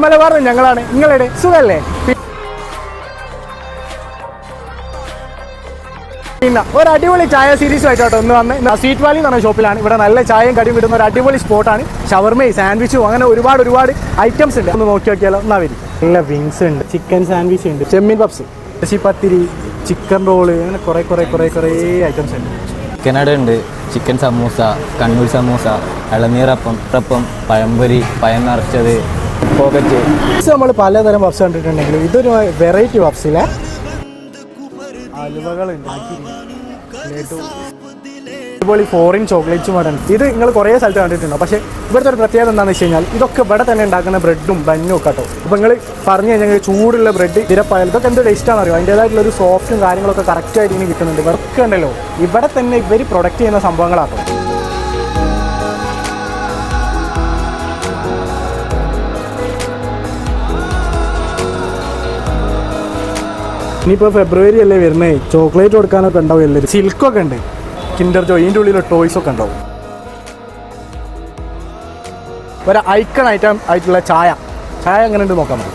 മലബാർ ഞങ്ങളാണ്. നിങ്ങളുടെ സുഖല്ലേ? പിന്നെ ഒരു അടിപൊളി ചായ സീരീസുമായിട്ടോ ഒന്ന് വന്ന് സ്വീറ്റ് വാലി എന്ന് പറഞ്ഞ ഷോപ്പിലാണ്. ഇവിടെ നല്ല ചായയും കടിയും കിട്ടുന്ന ഒരു അടിപൊളി സ്പോട്ടാണ്. ഷവർമയും സാൻഡ്വിച്ചും അങ്ങനെ ഒരുപാട് ഐറ്റംസ് ഉണ്ട്. ഒന്ന് നോക്കി നോക്കിയാലോ? എന്നാ വരും. നല്ല വിങ്സ് ഉണ്ട്, ചിക്കൻ സാൻഡ്വിച്ച് ഉണ്ട്, ചെമ്മീൻ പപ്സ്, പത്തിരി, ചിക്കൻ റോള്, അങ്ങനെ കുറേ ഐറ്റംസ് ഉണ്ട്. ചിക്കനട ഉണ്ട്, ചിക്കൻ സമൂസ, കണ്ണൂർ സമൂസ, ഇളനീറപ്പം, പഴംപൊരി, പഴം നിറച്ചത്, പോക്കറ്റ്. നമ്മൾ പലതരം പപ്സ് കണ്ടിട്ടുണ്ടെങ്കിലും ഇതൊരു വെറൈറ്റി പപ്സിലെ അലുവകൾ അടിപൊളി ഫോറിൻ ചോക്ലേറ്റ്സും ആണ്. ഇത് നിങ്ങൾ കുറേ സ്ഥലത്ത് കണ്ടിട്ടുണ്ടോ. പക്ഷേ ഇവിടുത്തെ ഒരു പ്രത്യേകത എന്താണെന്ന് വെച്ച് കഴിഞ്ഞാൽ ഇതൊക്കെ ഇവിടെ തന്നെ ഉണ്ടാക്കുന്ന ബ്രെഡും ബന്നും ഒക്കെ കേട്ടോ. അപ്പോൾ നിങ്ങൾ പറഞ്ഞു കഴിഞ്ഞാൽ ചൂടുള്ള ബ്രെഡ് തിരപ്പായാലും ഇതൊക്കെ എന്ത് ടേസ്റ്റാണെന്ന് അറിയോ. അതിൻ്റേതായിട്ടുള്ളൊരു സോഫ്റ്റും കാര്യങ്ങളൊക്കെ കറക്റ്റായിട്ട് ഇനി കിട്ടുന്നുണ്ട്. ഇവർക്ക് ഉണ്ടല്ലോ ഇവിടെ തന്നെ ഇവർ പ്രൊഡക്റ്റ് ചെയ്യുന്ന സംഭവങ്ങളാട്ടോ. ഇനിയിപ്പോൾ ഫെബ്രുവരി അല്ലേ വരുന്നേ, ചോക്ലേറ്റ് കൊടുക്കാനൊക്കെ ഉണ്ടാവും. എല്ലാവരും സിൽക്കൊക്കെ ഉണ്ട്, കിൻഡർ ജോയ്, ഇതിൻ്റെ ഉള്ളിൽ ടോയ്സൊക്കെ ഉണ്ടാവും. ഒരു ഐക്കൺ ആയിട്ടുള്ള ചായ എങ്ങനെ ഉണ്ട് നോക്കാൻ മതി.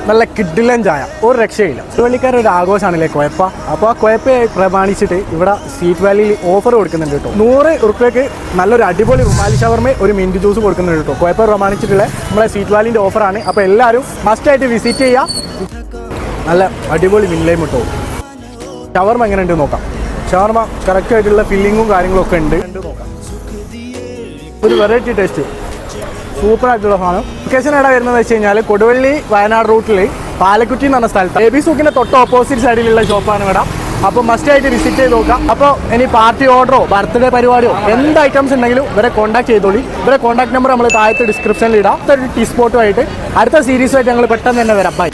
നല്ല കിഡിലൻ ചായ, ഒരു രക്ഷയില്ല. തിരുവള്ളിക്കാരുടെ ഒരു ആഘോഷമാണല്ലേ കുഴപ്പ. അപ്പോൾ ആ കുഴപ്പയെ പ്രമാണിച്ചിട്ട് ഇവിടെ സ്വീറ്റ് വാലിയിൽ ഓഫർ കൊടുക്കുന്നുണ്ട് കേട്ടോ. 100 ഉറുപ്പ്യക്ക് നല്ലൊരു അടിപൊളി റുമാലി ഷവർമ, ഒരു മിൻറ്റ് ജ്യൂസ് കൊടുക്കുന്നുണ്ട് കേട്ടോ. കുഴപ്പ പ്രമാണിച്ചിട്ടുള്ള നമ്മളെ സ്വീറ്റ് വാലിൻ്റെ ഓഫറാണ്. അപ്പോൾ എല്ലാവരും മസ്റ്റായിട്ട് വിസിറ്റ് ചെയ്യുക. നല്ല അടിപൊളി മിൻലൈം കിട്ടോ. ഷവർമ എങ്ങനെയുണ്ട് നോക്കാം. ഷവർമ കറക്റ്റായിട്ടുള്ള ഫില്ലിങ്ങും കാര്യങ്ങളൊക്കെ ഉണ്ട്. ഒരു വെറൈറ്റി ടേസ്റ്റ്, സൂപ്പറായിട്ടുള്ള സാധനം. ലൊക്കേഷൻ എവിടെ വരുന്നതെന്ന് വെച്ച് കഴിഞ്ഞാൽ കൊടുവള്ളി വയനാട് റൂട്ടിൽ പാലക്കുറ്റി എന്ന് പറഞ്ഞ സ്ഥലത്ത് എബി സൂക്കിൻ്റെ തൊട്ട് ഓപ്പോസിറ്റ് സൈഡിലുള്ള ഷോപ്പാണ് ഇവിടെ. അപ്പോൾ മസ്റ്റായിട്ട് വിസിറ്റ് ചെയ്ത് നോക്കാം. അപ്പോൾ ഇനി പാർട്ടി ഓർഡറോ ബർത്ത്ഡേ പരിപാടിയോ എന്ത് ഐറ്റംസ് ഉണ്ടെങ്കിലും ഇവരെ കോൺടാക്ട് ചെയ്തോളി. ഇവരെ കോൺടാക്ട് നമ്പർ നമ്മൾ താഴത്തെ ഡിസ്ക്രിപ്ഷനിൽ ഇടാം. ഒരു ടീ സ്പോട്ടുമായിട്ട് അടുത്ത സീരീസുമായിട്ട് ഞങ്ങൾ പെട്ടെന്ന് തന്നെ വരാം. ബൈ.